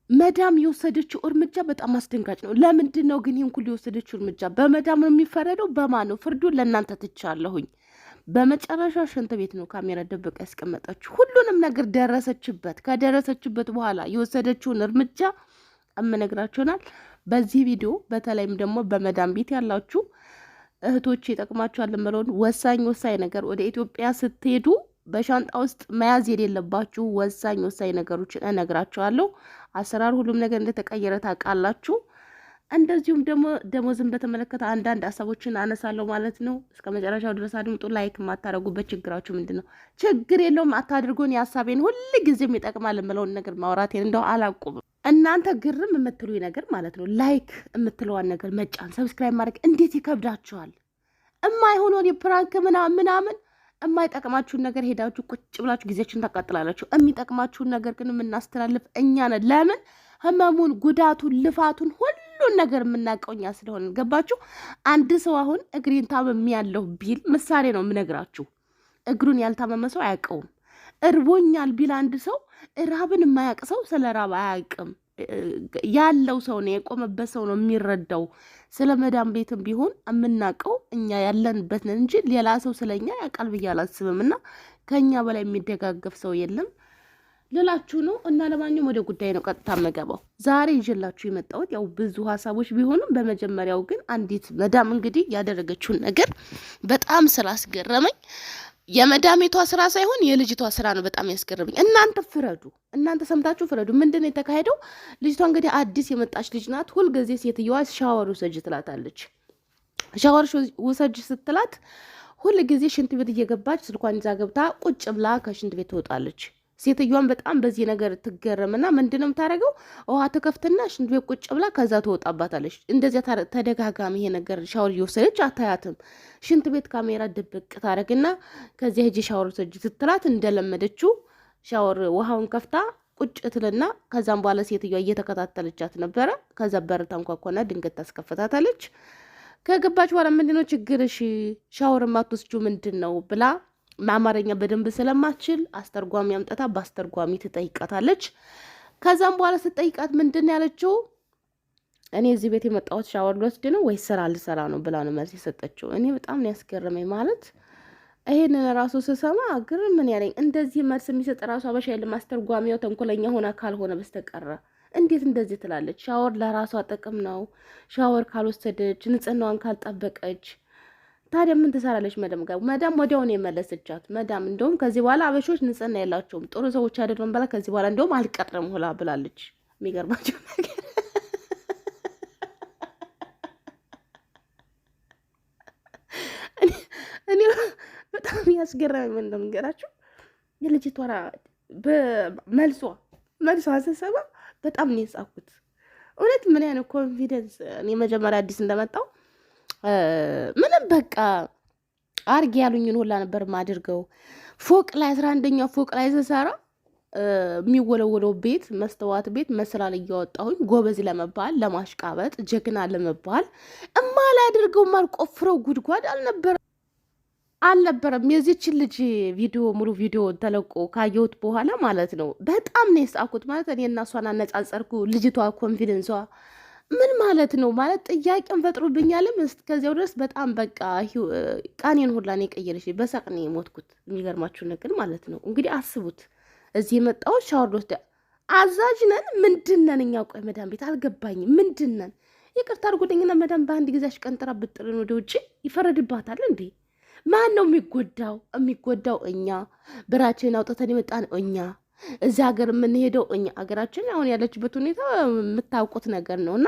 መዳም የወሰደችው እርምጃ በጣም አስደንጋጭ ነው። ለምንድን ነው ግን ይህን ሁሉ የወሰደችው እርምጃ? በመዳም ነው የሚፈረደው? በማን ነው? ፍርዱን ለእናንተ ትቻለሁኝ። በመጨረሻ ሽንት ቤት ነው ካሜራ ደብቃ ያስቀመጠችው። ሁሉንም ነገር ደረሰችበት። ከደረሰችበት በኋላ የወሰደችውን እርምጃ እምነግራችሁናል በዚህ ቪዲዮ። በተለይም ደግሞ በመዳም ቤት ያላችሁ እህቶች ይጠቅማችኋል የምለውን ወሳኝ ነገር ወደ ኢትዮጵያ ስትሄዱ በሻንጣ ውስጥ መያዝ የሌለባችሁ ወሳኝ ነገሮችን እነግራችኋለሁ። አሰራር ሁሉም ነገር እንደተቀየረ ታውቃላችሁ። እንደዚሁም ደግሞ ደሞዝን በተመለከተ አንዳንድ ሀሳቦችን አነሳለሁ ማለት ነው። እስከ መጨረሻው ድረስ አድምጡ። ላይክ የማታደርጉበት ችግራችሁ ምንድን ነው? ችግር የለውም አታድርጎን። የሀሳቤን ሁል ጊዜም ይጠቅማል የምለውን ነገር ማውራቴን እንደው አላቁምም። እናንተ ግርም የምትሉ ነገር ማለት ነው ላይክ የምትለዋን ነገር መጫን፣ ሰብስክራይብ ማድረግ እንዴት ይከብዳችኋል? እማይሆነውን የፕራንክ ምናምን የማይጠቅማችሁን ነገር ሄዳችሁ ቁጭ ብላችሁ ጊዜያችሁን ታቃጥላላችሁ። የሚጠቅማችሁን ነገር ግን የምናስተላልፍ እኛ ነን። ለምን? ህመሙን፣ ጉዳቱን፣ ልፋቱን ሁሉን ነገር የምናውቀው እኛ ስለሆነ። ገባችሁ? አንድ ሰው አሁን እግሬን ታመሚያለሁ ቢል ምሳሌ ነው የምነግራችሁ። እግሩን ያልታመመ ሰው አያውቀውም። እርቦኛል ቢል አንድ ሰው ራብን የማያውቅ ሰው ስለ ራብ አያውቅም። ያለው ሰው ነው የቆመበት ሰው ነው የሚረዳው። ስለ መዳም ቤትም ቢሆን የምናውቀው እኛ ያለንበት ነን እንጂ ሌላ ሰው ስለኛ ያውቃል ብዬ አላስብም። እና ከኛ በላይ የሚደጋገፍ ሰው የለም ልላችሁ ነው። እና ለማንኛውም ወደ ጉዳይ ነው ቀጥታ መገባው። ዛሬ ይዤላችሁ የመጣሁት ያው ብዙ ሀሳቦች ቢሆኑም በመጀመሪያው ግን አንዲት መዳም እንግዲህ ያደረገችውን ነገር በጣም ስላስገረመኝ የመዳሜቷ ስራ ሳይሆን የልጅቷ ስራ ነው በጣም ያስገረመኝ። እናንተ ፍረዱ፣ እናንተ ሰምታችሁ ፍረዱ። ምንድን ነው የተካሄደው? ልጅቷ እንግዲህ አዲስ የመጣች ልጅ ናት። ሁልጊዜ ሴትየዋ ሻወር ውሰጅ ትላታለች። ሻወር ውሰጅ ስትላት ሁልጊዜ ሽንት ቤት እየገባች ስልኳን ይዛ ገብታ ቁጭ ብላ ከሽንት ቤት ትወጣለች። ሴትዮዋን በጣም በዚህ ነገር ትገረምና ምንድነው የምታደርገው? ውሃ ትከፍትና ሽንት ቤት ቁጭ ብላ ከዛ ትወጣባታለች። እንደዚያ ተደጋጋሚ ይሄ ነገር ሻወር እየወሰደች አታያትም። ሽንት ቤት ካሜራ ድብቅ ታደርግና ከዚያ ሄጂ ሻወር ወሰጅ ስትላት እንደለመደችው ሻወር ውሃውን ከፍታ ቁጭ ትልና ከዛም በኋላ ሴትዮዋ እየተከታተለቻት ነበረ። ከዛ በር ታንኳኳና ድንገት ታስከፍታታለች። ከገባች በኋላ ምንድነው ችግርሽ? ሻወር ማትወስጂው ምንድነው ብላ አማርኛ በደንብ ስለማትችል አስተርጓሚ አምጥታ በአስተርጓሚ ትጠይቃታለች። ከዛም በኋላ ስትጠይቃት ምንድን ያለችው? እኔ እዚህ ቤት የመጣሁት ሻወር ልወስድ ነው ወይስ ስራ ልሰራ ነው ብላ ነው መልስ የሰጠችው። እኔ በጣም ነው ያስገረመኝ። ማለት ይሄንን ራሱ ስሰማ ግርም ምን ያለኝ፣ እንደዚህ መልስ የሚሰጥ ራሱ አበሻ የለም። አስተርጓሚው ተንኮለኛ ሆና ካልሆነ በስተቀረ እንዴት እንደዚህ ትላለች? ሻወር ለራሷ ጥቅም ነው። ሻወር ካልወሰደች ንጽህናዋን ካልጠበቀች ታዲያ ምን ትሰራለች? መዳም ጋር መዳም ወዲያውን የመለሰቻት መዳም እንደውም ከዚህ በኋላ አበሾች ንጽህና የላቸውም ጥሩ ሰዎች አይደሉም ብላ ከዚህ በኋላ እንደውም አልቀጥረም ሆላ ብላለች። የሚገርማቸው ነገር እኔ በጣም ያስገረመኝ ምን እንደምንገራችሁ የልጅቷ መልሷ ስሰማ በጣም ነው የጻፍኩት። እውነት ምን ያነ ኮንፊደንስ። እኔ መጀመሪያ አዲስ እንደመጣው ምንም በቃ አርግ ያሉኝን ሁላ ነበር ማድርገው። ፎቅ ላይ 11ኛው ፎቅ ላይ ስሰራ የሚወለወለው ቤት መስተዋት ቤት መስላል እያወጣሁኝ ጎበዝ ለመባል ለማሽቃበጥ ጀግና ለመባል እማላድርገው ማልቆፍረው ጉድጓድ አልነበረም። የዚችን ልጅ ቪዲዮ ሙሉ ቪዲዮ ተለቆ ካየሁት በኋላ ማለት ነው በጣም ነው የሳቅሁት። ማለት እኔ እና እሷን አነጻጸርኩ። ልጅቷ ኮንፊደንሷ ምን ማለት ነው? ማለት ጥያቄን ፈጥሮብኛልም። ከዚያው ድረስ በጣም በቃ ቃኔን ሁላ ነው የቀየረሽ። በሳቅ ነው የሞትኩት። የሚገርማችሁ ነገር ማለት ነው እንግዲህ አስቡት፣ እዚህ የመጣው ሻወር ወስደ አዛዥ ነን ምንድን ነን እኛ? ቆይ መዳም ቤት አልገባኝም። ምንድን ነን? ይቅርታ አድርጉልኝና መዳም በአንድ ጊዜ አሽቀንጥራ ብጥርን ወደ ውጭ ይፈረድባታል እንዴ? ማን ነው የሚጎዳው? የሚጎዳው እኛ፣ ብራችን አውጥተን የመጣን እኛ፣ እዚህ ሀገር የምንሄደው እኛ። ሀገራችን አሁን ያለችበት ሁኔታ የምታውቁት ነገር ነው። እና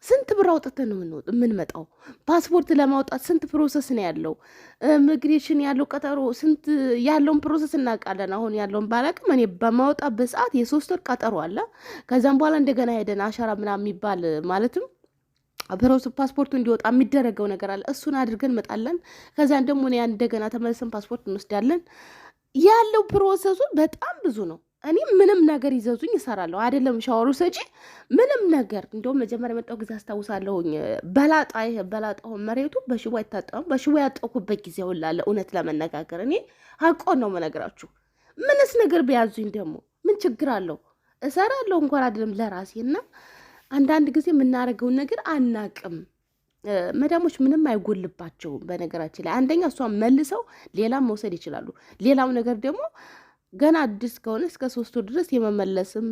ስንት ብር አውጥተን ነው የምንመጣው? ፓስፖርት ለማውጣት ስንት ፕሮሰስ ነው ያለው? ኢሚግሬሽን ያለው ቀጠሮ ስንት ያለውን ፕሮሰስ እናውቃለን። አሁን ያለውን ባላቅም እኔ በማውጣበት ሰዓት የ3 ወር ቀጠሮ አለ። ከዛም በኋላ እንደገና ሄደን አሻራ ምናምን የሚባል ማለትም ፓስፖርቱ እንዲወጣ የሚደረገው ነገር አለ። እሱን አድርገን እንመጣለን። ከዛን ደግሞ እንደገና ተመልሰን ፓስፖርት እንወስዳለን። ያለው ፕሮሰሱ በጣም ብዙ ነው። እኔ ምንም ነገር ይዘዙኝ እሰራለሁ። አይደለም ሻወሩ ሰጪ ምንም ነገር። እንደውም መጀመሪያ የመጣው ጊዜ አስታውሳለሁኝ። በላጣው መሬቱ በሽቦ አይታጠብም። በሽቦ ያጠቁበት ጊዜ ሁላ አለ። እውነት ለመነጋገር እኔ ሀቆን ነው መነግራችሁ። ምንስ ነገር ቢያዙኝ ደግሞ ምን ችግር አለው? እሰራለሁ እንኳን አይደለም ለራሴና አንዳንድ ጊዜ የምናደርገውን ነገር አናቅም። መዳሞች ምንም አይጎልባቸውም። በነገራችን ላይ አንደኛ እሷን መልሰው ሌላም መውሰድ ይችላሉ። ሌላው ነገር ደግሞ ገና አዲስ ከሆነ እስከ 3 ወር ድረስ የመመለስም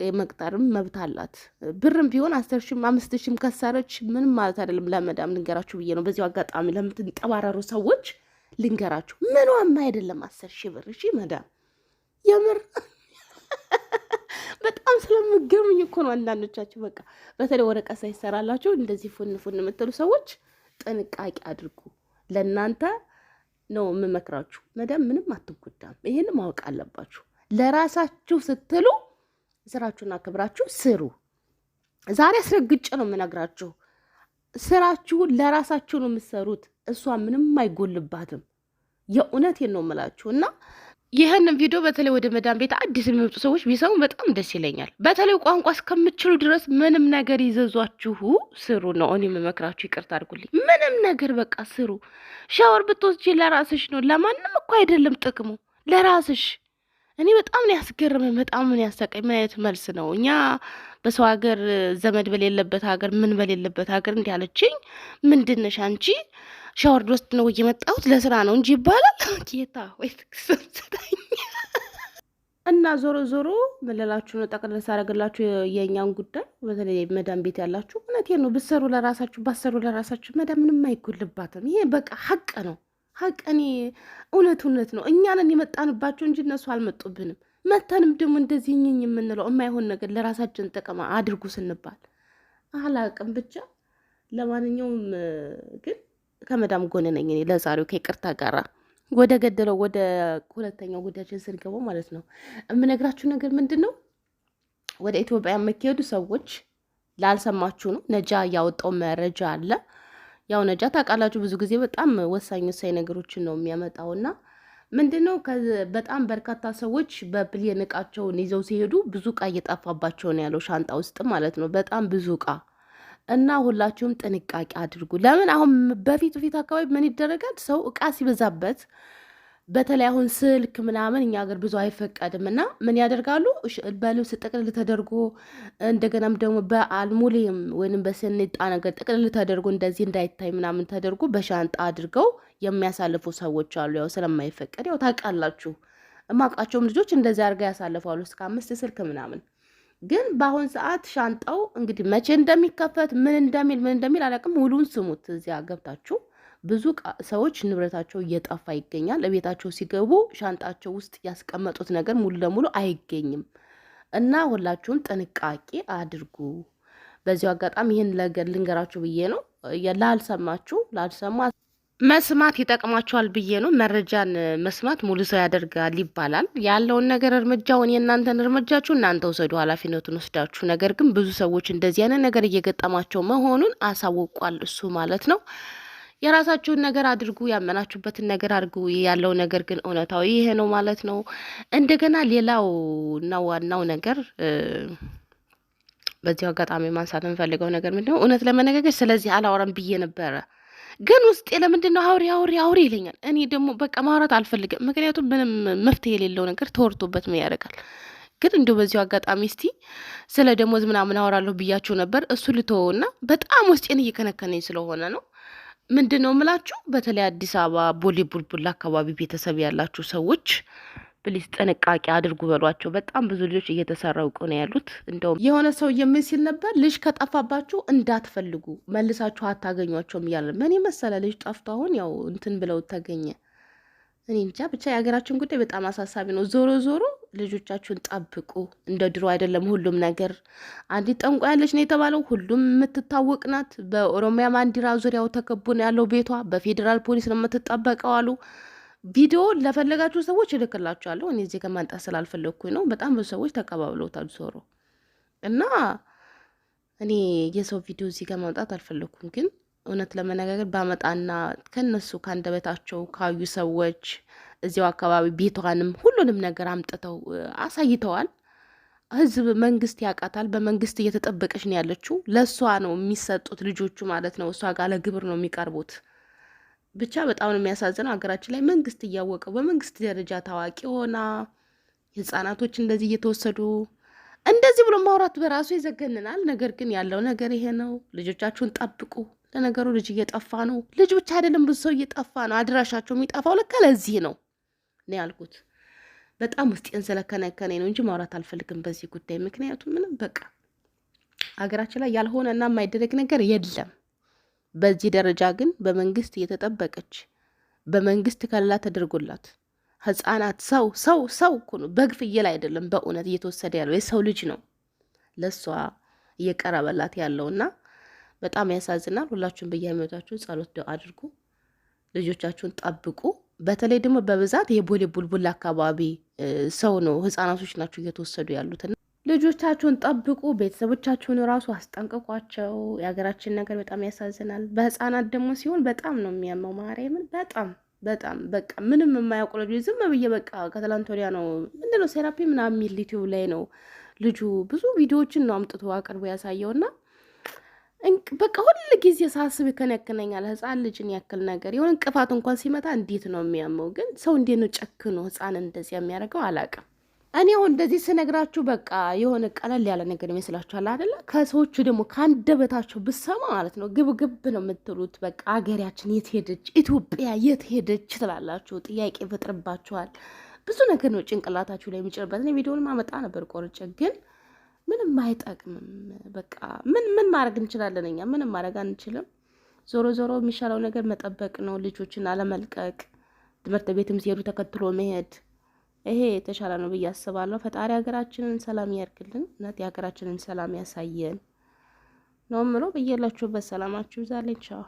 የመቅጠርም መብት አላት። ብርም ቢሆን 10,000 5,000 ከሰረች ምንም ማለት አይደለም። ለመዳም ልንገራችሁ ብዬ ነው። በዚሁ አጋጣሚ ለምትንጠባረሩ ሰዎች ልንገራችሁ፣ ምንም አይደለም 10,000 ብር። እሺ መዳም የምር በጣም ስለምገርምኝ እኮ ነው። አንዳንዶቻችሁ በቃ በተለይ ወረቀት ሳይሰራላችሁ እንደዚህ ፉን ፉን የምትሉ ሰዎች ጥንቃቄ አድርጉ። ለእናንተ ነው የምመክራችሁ። መዳም ምንም አትጎዳም። ይሄን ማወቅ አለባችሁ። ለራሳችሁ ስትሉ ስራችሁን አክብራችሁ ስሩ። ዛሬ አስረግጬ ነው የምነግራችሁ። ስራችሁን ለራሳችሁ ነው የምትሰሩት። እሷ ምንም አይጎልባትም። የእውነቴን ነው የምላችሁ እና ይህንን ቪዲዮ በተለይ ወደ መዳም ቤት አዲስ የሚመጡ ሰዎች ቢሰሙ በጣም ደስ ይለኛል። በተለይ ቋንቋ እስከምችሉ ድረስ ምንም ነገር ይዘዟችሁ ስሩ ነው እኔ የምመክራችሁ። ይቅርታ አድርጉልኝ። ምንም ነገር በቃ ስሩ። ሻወር ብትወስጂ ለራስሽ ነው፣ ለማንም እኮ አይደለም ጥቅሙ፣ ለራስሽ። እኔ በጣም ነው ያስገርመኝ፣ በጣም ነው ያሳቀኝ። ምን አይነት መልስ ነው? እኛ በሰው ሀገር ዘመድ በሌለበት ሀገር ምን በሌለበት ሀገር እንዲህ አለችኝ። ምንድን ነሽ አንቺ? ሻወር ውስጥ ነው እየመጣሁት ለስራ ነው እንጂ ይባላል። ጌታ ወይ ትክሰምሰታኝ እና ዞሮ ዞሮ መለላችሁ ነው። ጠቅልል ሳደርግላችሁ የእኛን ጉዳይ በተለይ መዳም ቤት ያላችሁ እውነቴን ነው። ብትሰሩ ለራሳችሁ ባሰሩ ለራሳችሁ መዳም ምንም አይጎልባትም። ይሄ በቃ ሀቅ ነው፣ ሀቅ። እኔ እውነት ነው። እኛንን የመጣንባቸው እንጂ እነሱ አልመጡብንም። መተንም ደግሞ እንደዚህ እኝኝ የምንለው የማይሆን ነገር ለራሳችን ጥቅም አድርጉ ስንባል አላቅም። ብቻ ለማንኛውም ግን ከመዳም ጎን ነኝ እኔ ለዛሬው ከይቅርታ ጋራ። ወደ ገደለው ወደ ሁለተኛው ጉዳያችን ስንገባው ማለት ነው የምነግራችሁ ነገር ምንድን ነው። ወደ ኢትዮጵያ የምትሄዱ ሰዎች ላልሰማችሁ ነው፣ ነጃ ያወጣው መረጃ አለ። ያው ነጃ ታውቃላችሁ ብዙ ጊዜ በጣም ወሳኝ ነገሮችን ነው የሚያመጣውና ምንድን ነው በጣም በርካታ ሰዎች በፕሌን እቃቸውን ይዘው ሲሄዱ ብዙ እቃ እየጠፋባቸው ነው ያለው፣ ሻንጣ ውስጥ ማለት ነው። በጣም ብዙ እቃ እና ሁላችሁም ጥንቃቄ አድርጉ። ለምን አሁን በፊት አካባቢ ምን ይደረጋል? ሰው እቃ ሲበዛበት በተለይ አሁን ስልክ ምናምን እኛ ሀገር ብዙ አይፈቀድም እና ምን ያደርጋሉ? በልብስ ጥቅልል ተደርጎ እንደገናም ደግሞ በአልሙሊየም ወይንም በስንጣ ነገር ጥቅልል ተደርጎ እንደዚህ እንዳይታይ ምናምን ተደርጎ በሻንጣ አድርገው የሚያሳልፉ ሰዎች አሉ። ያው ስለማይፈቀድ ያው ታውቃላችሁ። እማውቃቸውም ልጆች እንደዚህ አድርገው ያሳልፋሉ እስከ 5 ስልክ ምናምን። ግን በአሁን ሰዓት ሻንጣው እንግዲህ መቼ እንደሚከፈት ምን እንደሚል አላውቅም። ሙሉን ስሙት እዚያ ገብታችሁ። ብዙ ሰዎች ንብረታቸው እየጠፋ ይገኛል። ለቤታቸው ሲገቡ ሻንጣቸው ውስጥ ያስቀመጡት ነገር ሙሉ ለሙሉ አይገኝም እና ሁላችሁም ጥንቃቄ አድርጉ። በዚሁ አጋጣሚ ይህን ልንገራችሁ ብዬ ነው። ላልሰማ መስማት ይጠቅማቸዋል ብዬ ነው። መረጃን መስማት ሙሉ ሰው ያደርጋል ይባላል። ያለውን ነገር እርምጃውን የእናንተን እርምጃችሁ እናንተ ውሰዱ፣ ኃላፊነቱን ወስዳችሁ። ነገር ግን ብዙ ሰዎች እንደዚህ አይነት ነገር እየገጠማቸው መሆኑን አሳውቋል እሱ ማለት ነው። የራሳችሁን ነገር አድርጉ፣ ያመናችሁበትን ነገር አድርጉ። ያለው ነገር ግን እውነታዊ ይሄ ነው ማለት ነው። እንደገና ሌላው እና ዋናው ነገር በዚሁ አጋጣሚ ማንሳት የምፈልገው ነገር ምንድን ነው፣ እውነት ለመነጋገር ስለዚህ አላወራም ብዬ ነበረ ግን ውስጤ ለምንድን ነው አውሪ ይለኛል። እኔ ደግሞ በቃ ማውራት አልፈልግም። ምክንያቱም ምንም መፍትሄ የሌለው ነገር ተወርቶበት ምን ያደርጋል። ግን እንዲሁ በዚሁ አጋጣሚ እስቲ ስለ ደሞዝ ምናምን አወራለሁ ብያችሁ ነበር። እሱ ልተወውና በጣም ውስጤን እየከነከነኝ ስለሆነ ነው። ምንድን ነው የምላችሁ፣ በተለይ አዲስ አበባ ቦሌ ቡልቡላ አካባቢ ቤተሰብ ያላችሁ ሰዎች ፕሊስ ጥንቃቄ አድርጉ በሏቸው። በጣም ብዙ ልጆች እየተሰረቁ ነው ያሉት። እንደውም የሆነ ሰው የምን ሲል ነበር፣ ልጅ ከጠፋባችሁ እንዳትፈልጉ መልሳችሁ አታገኟቸውም እያለ ምን መሰለ ልጅ ጠፍቶ አሁን ያው እንትን ብለው ተገኘ። እኔ እንጃ ብቻ የሀገራችን ጉዳይ በጣም አሳሳቢ ነው። ዞሮ ዞሮ ልጆቻችሁን ጠብቁ። እንደ ድሮ አይደለም ሁሉም ነገር። አንዲት ጠንቋ ያለች ነው የተባለው ሁሉም የምትታወቅ ናት። በኦሮሚያ ባንዲራ ዙሪያው ተከቦ ነው ያለው ቤቷ። በፌዴራል ፖሊስ ነው የምትጠበቀው አሉ። ቪዲዮ ለፈለጋችሁ ሰዎች እልክላችኋለሁ። እኔ እዚህ ጋር ማንጣት ስላልፈለግኩኝ ነው። በጣም ብዙ ሰዎች ተቀባብለውታል ዞሮ እና እኔ የሰው ቪዲዮ እዚህ ጋር ማውጣት አልፈለግኩም። ግን እውነት ለመነጋገር ባመጣና ከነሱ ከአንደበታቸው ካዩ ሰዎች እዚያው አካባቢ ቤቷንም ሁሉንም ነገር አምጥተው አሳይተዋል። ህዝብ መንግስት ያውቃታል። በመንግስት እየተጠበቀች ነው ያለችው። ለእሷ ነው የሚሰጡት ልጆቹ ማለት ነው። እሷ ጋር ለግብር ነው የሚቀርቡት። ብቻ በጣም ነው የሚያሳዝነው። ሀገራችን ላይ መንግስት እያወቀው በመንግስት ደረጃ ታዋቂ ሆና ህጻናቶች እንደዚህ እየተወሰዱ እንደዚህ ብሎ ማውራት በራሱ ይዘገንናል። ነገር ግን ያለው ነገር ይሄ ነው። ልጆቻችሁን ጠብቁ። ለነገሩ ልጅ እየጠፋ ነው። ልጅ ብቻ አይደለም ብዙ ሰው እየጠፋ ነው። አድራሻቸው የሚጠፋው ለካ ለዚህ ነው ያልኩት። በጣም ውስጤን ስለከነከነኝ ነው እንጂ ማውራት አልፈልግም በዚህ ጉዳይ። ምክንያቱም ምንም በቃ ሀገራችን ላይ ያልሆነ እና የማይደረግ ነገር የለም። በዚህ ደረጃ ግን በመንግስት እየተጠበቀች በመንግስት ከለላ ተደርጎላት ህፃናት ሰው እኮ ነው፣ በግ ፍየል አይደለም። በእውነት እየተወሰደ ያለው የሰው ልጅ ነው ለእሷ እየቀረበላት ያለውና በጣም ያሳዝናል። ሁላችሁም በየሃይማኖታችሁ ጸሎት አድርጉ፣ ልጆቻችሁን ጠብቁ። በተለይ ደግሞ በብዛት የቦሌ ቡልቡል አካባቢ ሰው ነው ህፃናቶች ናቸው እየተወሰዱ ያሉትና ልጆቻችሁን ጠብቁ። ቤተሰቦቻችሁን ራሱ አስጠንቅቋቸው። የሀገራችን ነገር በጣም ያሳዝናል። በህፃናት ደግሞ ሲሆን በጣም ነው የሚያመው። ማርያምን በጣም በቃ ምንም የማያውቁ ልጅ ዝም ብዬ በቃ ከትላንት ወዲያ ነው ምንድነው ሴራፒ ምናምን የሚል ዩቲዩብ ላይ ነው ልጁ ብዙ ቪዲዮዎችን ነው አምጥቶ አቅርቦ ያሳየውና በቃ ሁል ጊዜ ሳስብ ይከነክነኛል። ህፃን ልጅን ያክል ነገር የሆነ እንቅፋት እንኳን ሲመጣ እንዴት ነው የሚያመው? ግን ሰው እንዴት ነው ጨክኖ ህፃንን እንደዚህ የሚያደርገው አላውቅም። እኔ አሁን እንደዚህ ስነግራችሁ በቃ የሆነ ቀለል ያለ ነገር ይመስላችኋል አይደለ? ከሰዎቹ ደግሞ ከአንደበታቸው ብሰማ ማለት ነው ግብግብ ነው የምትሉት። በቃ አገሪያችን የት ሄደች? ኢትዮጵያ የት ሄደች ትላላችሁ። ጥያቄ ይፈጥርባችኋል። ብዙ ነገር ነው ጭንቅላታችሁ ላይ የሚጭርበት። እኔ ቪዲዮን ማመጣ ነበር ቆርጬ፣ ግን ምንም አይጠቅምም። በቃ ምን ማድረግ እንችላለን? እኛ ምንም ማድረግ አንችልም። ዞሮ የሚሻለው ነገር መጠበቅ ነው። ልጆችን አለመልቀቅ፣ ትምህርት ቤትም ሲሄዱ ተከትሎ መሄድ፣ ይሄ የተሻለ ነው ብዬ አስባለሁ። ፈጣሪ ሀገራችንን ሰላም ያርግልን። እናት የሀገራችንን ሰላም ያሳየን ነው ምሎ። በየላችሁበት ሰላማችሁ ይብዛልኝ። ቻው